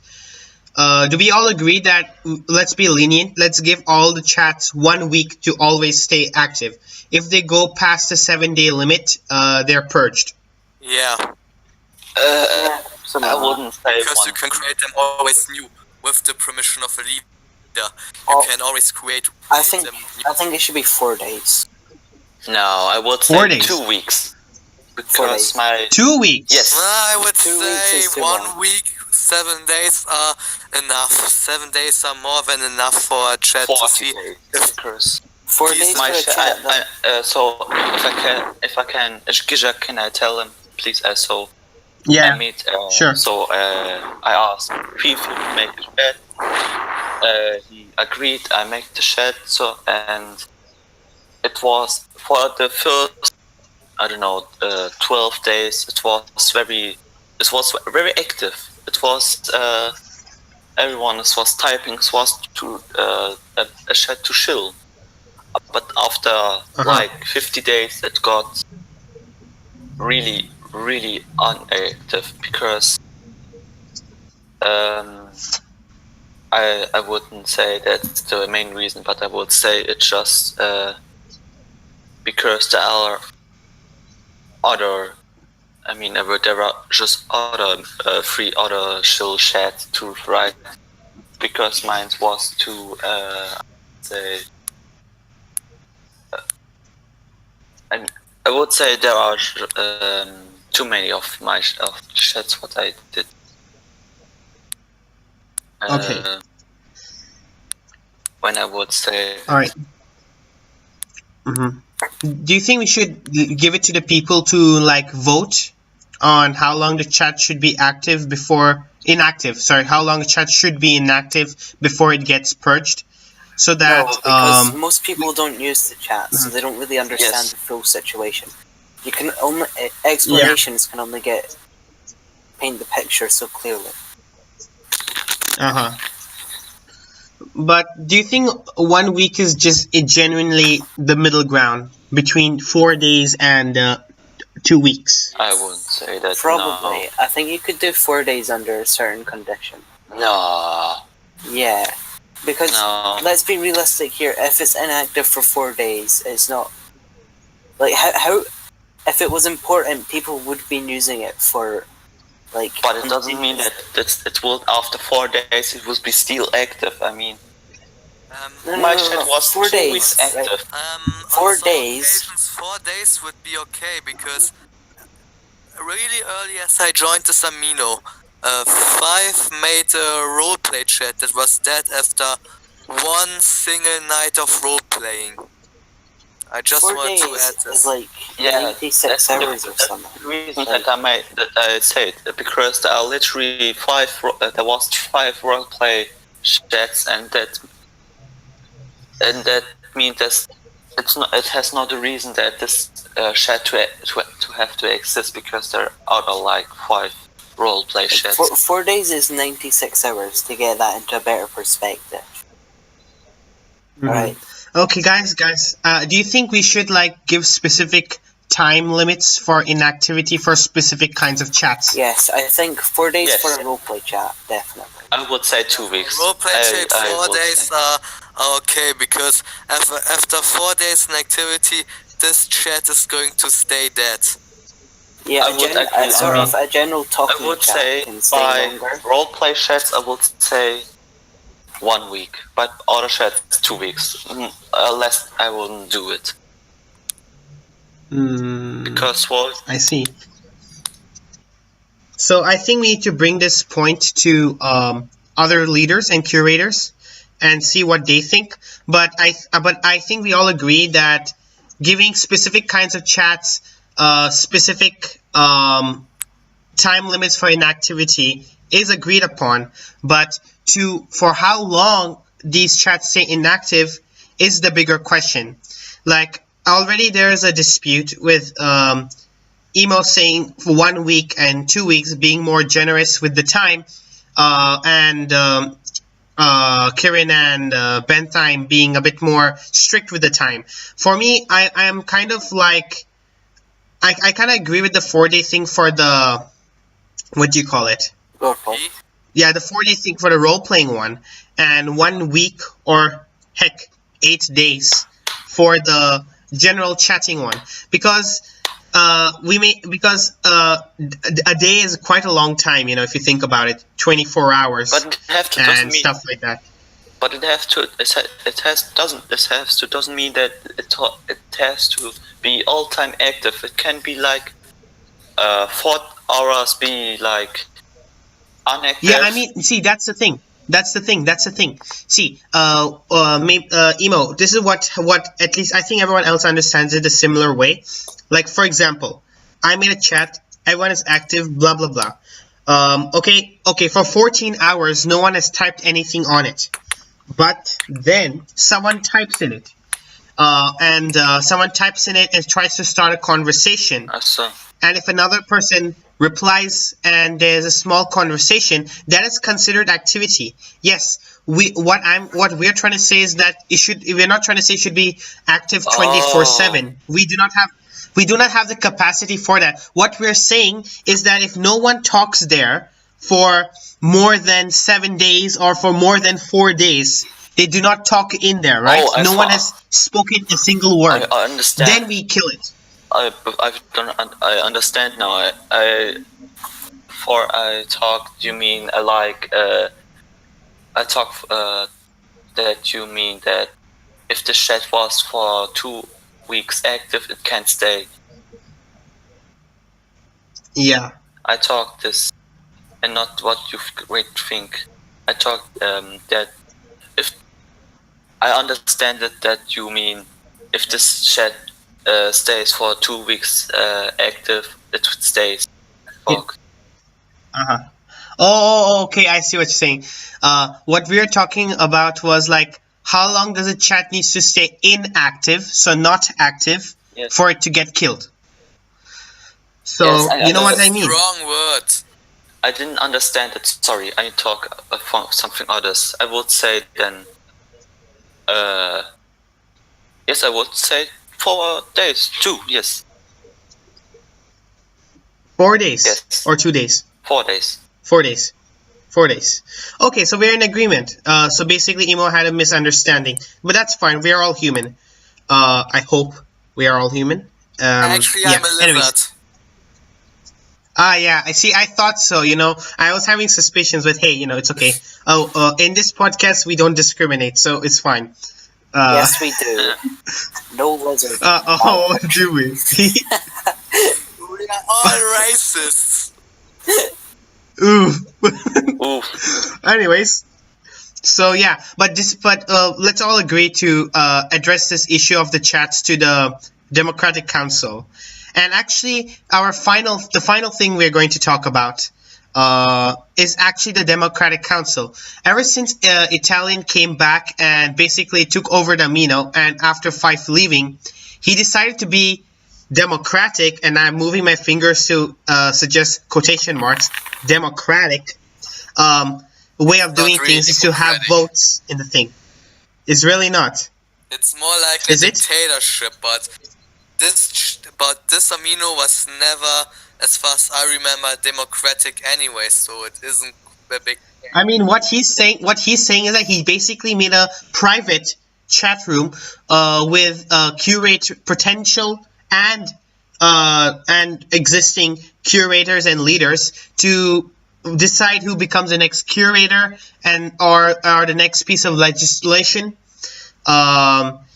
do we all agree that let's be lenient, let's give all the chats 1 week to always stay active? If they go past the 7-day limit, they're purged. Yeah. I wouldn't say because you can create them always new with the permission of a leader. You can always create. I think it should be 4 days. No, I would 4 say days. 2 weeks, because my 2 weeks. yes. I would 2 weeks say is too 1 long. week, 7 days are enough. 7 days are more than enough for a chat to 40 see. days if- because 4 Please, days my for a chat. so if I can, Gija, can I tell him please? So Yeah. I made sure. So I asked if he make the chat. He agreed. I make the chat. So and it was for the first 12 days. It was very active. It was everyone was typing. It was to a chat to chill. But after like 50 days, it got really, really unactive because I wouldn't say that's the main reason, but I would say it's just because there are other. I mean, there are just other 3 other chill chats to write because mine was to say. And I would say there are too many of my chats what I did. Okay. When I would say. All right. Do you think we should give it to the people to like vote on how long the chat should be active before inactive? Sorry, how long the chat should be inactive before it gets purged, so that No, because most people don't use the chat, so they don't really understand Yes. the full situation. You can only explanations can only paint the picture so clearly. But do you think 1 week is just genuinely the middle ground between 4 days and 2 weeks? I wouldn't say that. Probably. I think you could do 4 days under a certain condition. No. Yeah. Because No. let's be realistic here. If it's inactive for 4 days, it's not like how if it was important, people would be using it for like. But it doesn't mean that it will after 4 days it will be still active. I mean, my chat was 4 2 days, weeks right? active. 4 on some days. occasions, 4 days would be okay because really early as I joined this Amino, 5 made a roleplay chat that was dead after 1 single night of roleplaying. I just 4 wanted days to add this. is like 96 hours or something. The reason that I said because there are literally 5. There was 5 roleplay chats, and that means that it's not. It has not a reason that this chat to have to exist because there are other like 5 roleplay chats. 4 days is 96 hours to get that into a better perspective. Right. Okay, guys. Do you think we should like give specific time limits for inactivity for specific kinds of chats? Yes, I think 4 days Yes. for a roleplay chat, definitely. I would say 2 weeks. Roleplay chat I 4 would days say. are okay because after 4 days in activity, this chat is going to stay dead. Yeah, I would agree. sort of a general I talking would chat say can stay by longer. roleplay chats, I would say 1 week, but other chats 2 weeks. Unless I wouldn't do it because what? I see. So I think we need to bring this point to other leaders and curators and see what they think. But I think we all agree that giving specific kinds of chats, specific time limits for inactivity is agreed upon. But for how long these chats stay inactive is the bigger question. Like already there is a dispute with Emo saying for 1 week and 2 weeks being more generous with the time, and Kieran and Bentheim being a bit more strict with the time. For me, I am kind of like, I kind of agree with the 4-day thing for the, what do you call it? Roleplay. Yeah, the 4-day thing for the role-playing one, and 1 week or heck, 8 days for the general chatting one, because a day is quite a long time, you know, if you think about it, 24 hours But it have to and stuff like that. But it doesn't mean that it has to be all time active. It can be like 4 hours be like inactive? Yeah, I mean, see, that's the thing. That's the thing. See, Emo, this is what at least I think everyone else understands it a similar way. Like, for example, I made a chat, everyone is active, blah blah blah. Okay, for 14 hours, no one has typed anything on it, but then someone types in it, and someone types in it and tries to start a conversation. And if another person replies and there's a small conversation, that is considered activity. Yes, what we're trying to say is that we're not trying to say it should be active 24/7. We do not have the capacity for that. What we're saying is that if no one talks there for more than 7 days or for more than 4 days, they do not talk in there, right? No one has spoken a single word. I understand. Then we kill it. I understand now. I talk. You mean I talk that you mean that if the chat was for 2 weeks active, it can't stay. Yeah. I talk this, and not what you think. I talk that if I understand it, that you mean if this chat stays for 2 weeks active, it stays. Oh, okay, I see what you're saying. What we're talking about was like how long does a chat needs to stay inactive, so not active, for it to get killed. So you know what I mean? Wrong word. I didn't understand it. Sorry, I talk about something others. I would say then. Yes, I would say 4 days. 2, yes. 4 days. Yes. Or 2 days. 4 days. 4 days. 4 days. Okay, so we're in agreement. So basically, Emo had a misunderstanding, but that's fine. We are all human. I hope we are all human. Actually, I'm a lizard. Anyways. Yeah, I see. I thought so. I was having suspicions, but hey, it's okay. In this podcast, we don't discriminate, so it's fine. Yes, we do. No lizard. Do we? We are all racists. Ooh. Ooh. Anyways, so yeah, but let's all agree to address this issue of the chats to the Democratic Council. And actually, the final thing we're going to talk about is actually the Democratic Council. Ever since Italian came back and basically took over the Amino, and after Fife leaving, he decided to be democratic, and I'm moving my fingers to suggest quotation marks, democratic way of doing things is to have votes in the thing. It's really not. It's more like a dictatorship, but this Amino was never, as far as I remember, democratic anyway, so it isn't a big thing. I mean, what he's saying is that he basically made a private chat room with potential and existing curators and leaders to decide who becomes the next curator or the next piece of legislation.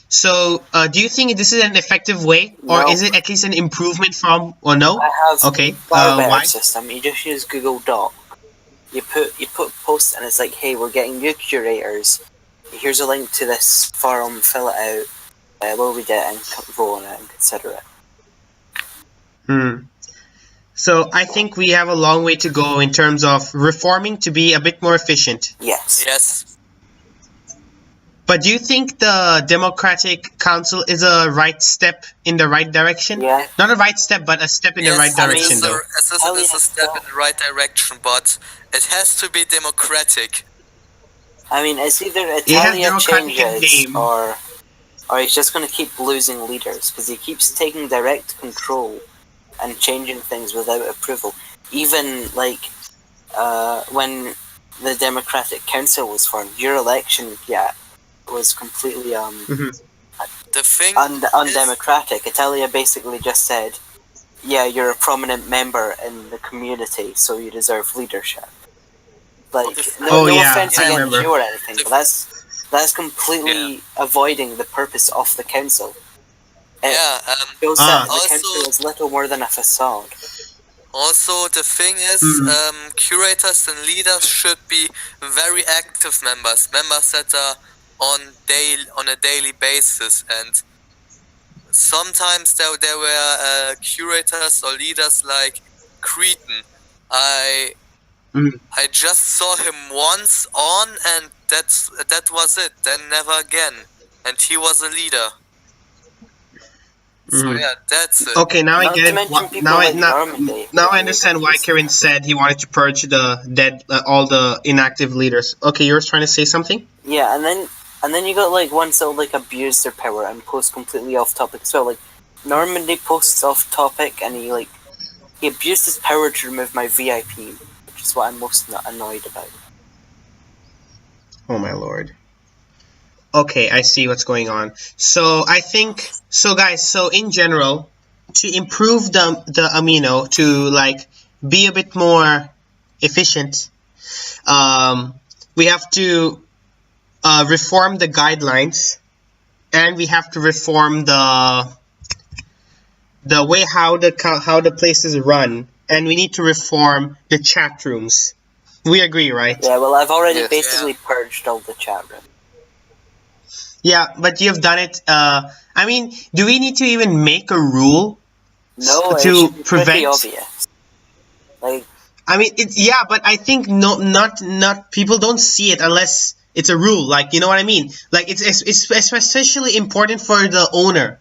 So, do you think this is an effective way, or is it at least an improvement from, or no? I have okay. far better Why? system. You just use Google Doc. You put posts, and it's like, hey, we're getting new curators. Here's a link to this forum. Fill it out. We'll read it and vote on it and consider it. So I think we have a long way to go in terms of reforming to be a bit more efficient. Yes. But do you think the Democratic Council is a right step in the right direction? Yeah. Not a right step, but a step in the right direction, though. It's a step in the right direction, but it has to be democratic. I mean, it's either Italia changes or he's just going to keep losing leaders because he keeps taking direct control and changing things without approval. Even like when the Democratic Council was formed, your election, was completely The thing undemocratic. Italia basically just said, you're a prominent member in the community, so you deserve leadership. Like, no offense against you or anything, but that's completely avoiding the purpose of the council. It shows that the council is little more than a facade. Also, the thing is, curators and leaders should be very active members that are on a daily basis. And sometimes there were curators or leaders like Cretan. I just saw him once on, and that was it. Then never again. And he was a leader. So yeah, that's it. Okay, now I Not get to it. mention people Now like now Normandy. I understand why Kieran said he wanted to purge the dead, all the inactive leaders. Okay, you were trying to say something? Yeah, and then you got like ones that like abuse their power and post completely off topic as well. Like Normandy posts off topic, and he abused his power to remove my VIP, which is what I'm most annoyed about. Oh my lord. Okay, I see what's going on. So I think guys, so in general, to improve the amino to like be a bit more efficient, we have to reform the guidelines, and we have to reform the way how the places run, and we need to reform the chat rooms. We agree, right? Yeah, well, I've already Yes. basically purged all the chat room. Yeah, but you've done it. I mean, do we need to even make a rule No, it to should be pretty prevent? obvious. Like, I mean, but I think not people don't see it unless it's a rule. Like, you know what I mean? Like, it's especially important for the owner,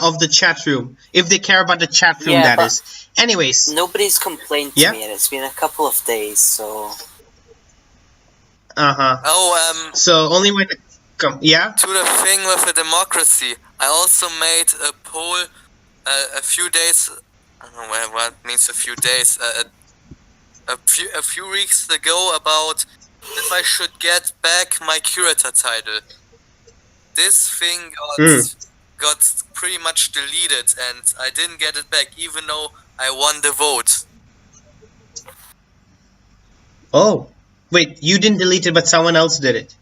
of the chat room, if they care about the chat room. Yeah, That but- is. Anyways, nobody's complained to Yeah? me, and it's been a couple of days, so... Oh, so only when it come. Yeah. to the thing with the democracy, I also made a poll a few days. I don't know what means a few days. A few weeks ago about if I should get back my curator title. This thing got pretty much deleted, and I didn't get it back, even though I won the vote. Oh, wait, you didn't delete it, but someone else did it.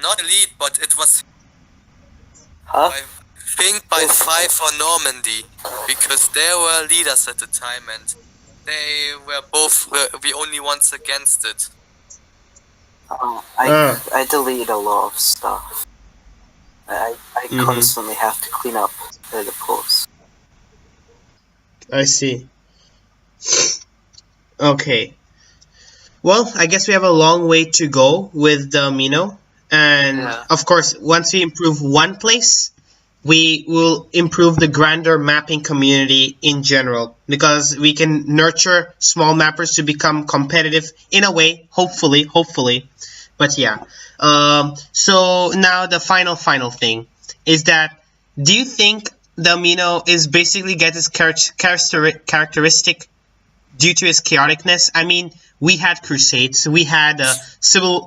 Not delete, but it was Huh? I think by 5 for Normandy, because they were leaders at the time, and they were both the only ones against it. I deleted a lot of stuff. I Mhm. constantly have to clean up the posts. I see. Okay. Well, I guess we have a long way to go with the amino. And Yeah. of course, once we improve one place, we will improve the grander mapping community in general, because we can nurture small mappers to become competitive in a way, hopefully. But yeah. So now the final thing is that, do you think the amino is basically get its characteristic due to its chaoticness? I mean, we had crusades, we had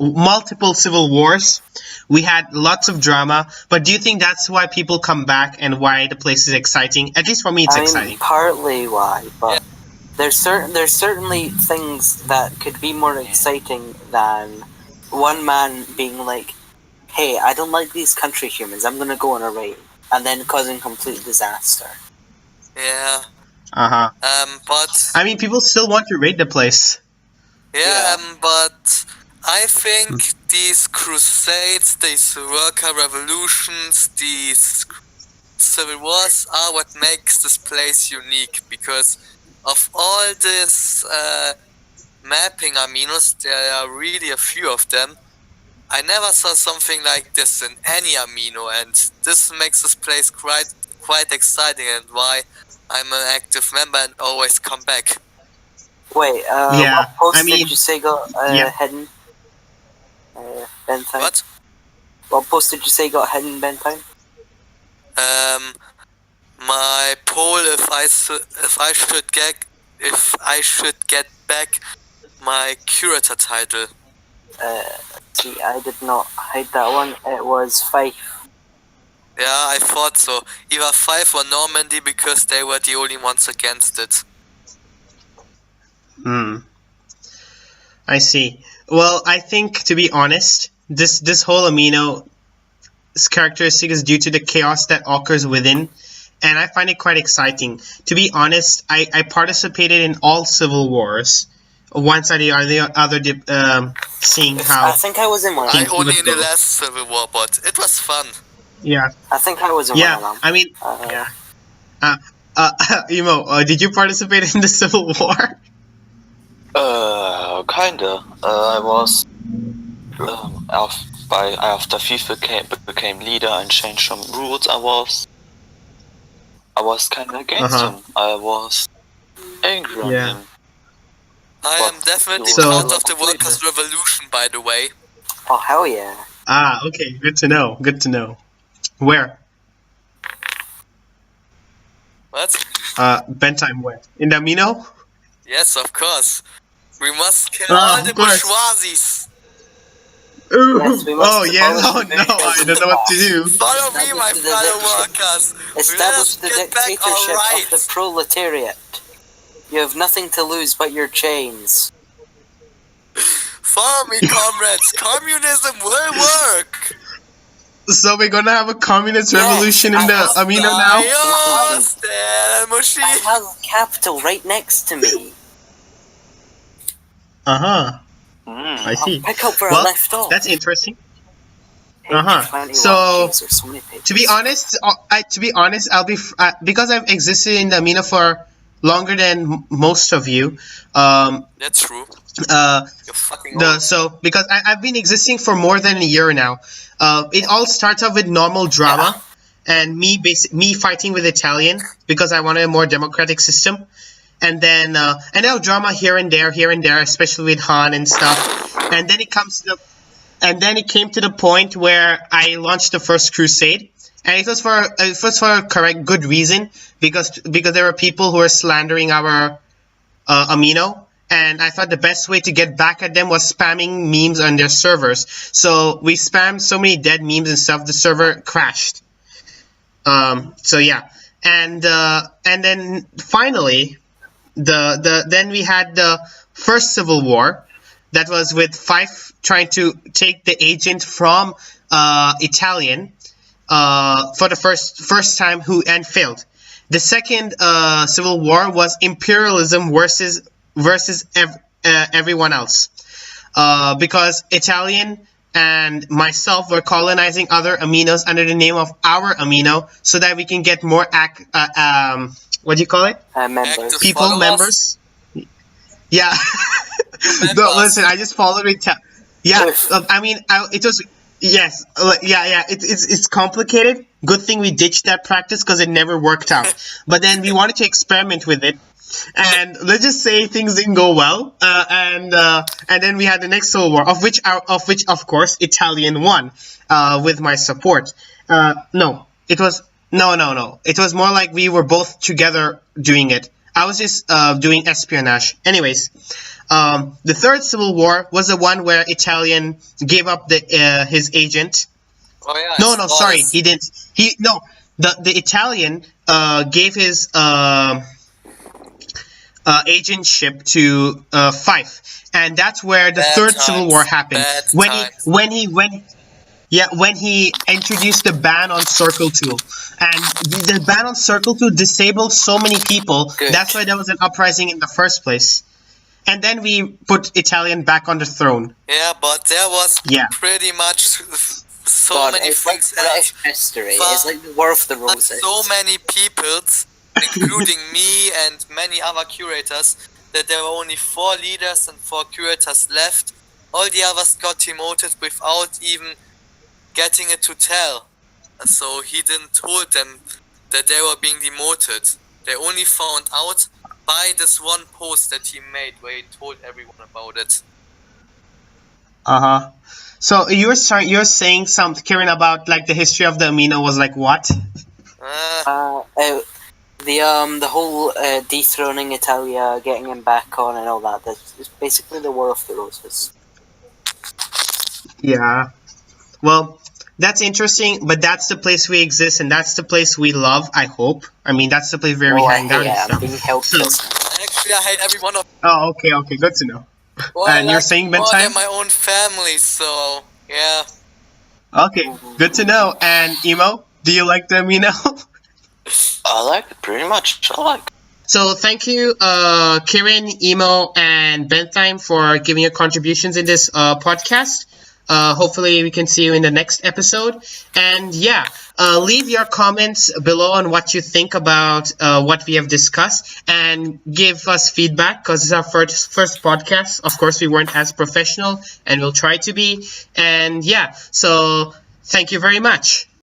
multiple civil wars, we had lots of drama, but do you think that's why people come back and why the place is exciting? At least for me, it's I mean, exciting. partly why, but there's certainly things that could be more exciting than one man being like, "Hey, I don't like these country humans. I'm gonna go on a raid," and then causing complete disaster. Yeah. Uh-huh. But I mean, people still want to raid the place. but I think these crusades, these worker revolutions, these civil wars are what makes this place unique, because of all this mapping aminos, there are really a few of them. I never saw something like this in any amino, and this makes this place quite exciting, and why I'm an active member and always come back. Wait, Yeah, what post I mean, did you say got yeah. hidden? Bentheim? What? What post did you say got hidden, Bentheim? My poll if I should get back my curator title. See, I did not hide that one. It was 5. Yeah, I thought so. Either 5 or Normandy, because they were the only ones against it. I see. Well, I think, to be honest, this whole amino's characteristic is due to the chaos that occurs within, and I find it quite exciting. To be honest, I participated in all civil wars. One side or the other, seeing I how think I was in one of I them. only in the go. last Civil War, but it was fun. Yeah, I think I was in one of them. I mean, Emo, did you participate in the Civil War? Kinda. I was after FIFA became leader and changed some rules. I was kind of against him. I was angry on him. I am definitely So- part of the Workers' Revolution, by the way. Oh, hell yeah. Okay, good to know. Good to know. Where? What? BentheimBall where? In the Amino? Yes, of course. We must kill all the of course. bourgeoisies. Yes, we must Oh yeah, abolish oh the no, I don't know what to do. Follow me, my Establish the fellow dictatorship. workers. Establish the Let's get back our dictatorship of the rights. proletariat. You have nothing to lose but your chains. Follow me, comrades. Communism will work. So we're gonna have a communist revolution in the Amino now? Adios, Mushi. I have capital right next to me. Uh-huh. I see. Pick up where I Well, left off. that's interesting. Page Uh-huh. 21. So, Jeez, there's so many pages. To be honest, I'll be because I've existed in the Amino for longer than most of you. That's true. You're fucking old. Because I've been existing for more than a year now. It all starts off with normal drama, and me fighting with Italian because I wanted a more democratic system, and then drama here and there, especially with Han and stuff, and then it came to the point where I launched the first crusade, and it was for a correct good reason because there were people who were slandering our Amino. And I thought the best way to get back at them was spamming memes on their servers. So we spammed so many dead memes and stuff, the server crashed. So yeah, and then finally, then we had the first civil war, that was with Fife trying to take the agent from Italian for the first time and failed. The second civil war was imperialism versus everyone else, because Italian and myself were colonizing other aminos under the name of our amino, so that we can get more what do you call it? Members. People, Followers? members. Yeah. No, listen, I just followed it. I mean, it was. Yes, it's complicated. Good thing we ditched that practice because it never worked out. But then we wanted to experiment with it. And let's just say things didn't go well, and then we had the next civil war, of which of course Italian won, with my support. No, it was more like we were both together doing it. I was just doing espionage. Anyways, the third civil war was the one where Italian gave up his agent. Oh yeah. No, sorry, he didn't. The Italian gave his agentship to Fife, and that's where the third civil war happened. When he introduced the ban on Circle Tool, and the ban on Circle Tool disabled so many people. Good. That's why there was an uprising in the first place. And then we put Italian back on the throne. Yeah, but there was pretty much so many it's like things. British history. It's like the War of the Roses. So many peoples, including me and many other curators, that there were only 4 leaders and 4 curators left. All the others got demoted without even getting it to tell. So he didn't told them that they were being demoted. They only found out by this one post that he made where he told everyone about it. So you're saying something, Kieran, about like the history of the Amino was like what? The whole dethroning Italia, getting him back on, and all that. That's basically the War of the Roses. Yeah. Well, that's interesting, but that's the place we exist, and that's the place we love, I hope. I mean, that's the place where we hang out and I'm stuff. being held prisoner. Actually, I hate every one of Oh, okay, good to know. well, And I you're like saying more bedtime? than my own family, so yeah. Okay, good to know. And Emo, do you like the Amino? I like it pretty much. I like it. So thank you, Kieran, Emo, and Bentheim for giving your contributions in this podcast. Hopefully we can see you in the next episode. And yeah, leave your comments below on what you think about what we have discussed, and give us feedback, because it's our first podcast. Of course, we weren't as professional, and we'll try to be. And yeah, so thank you very much.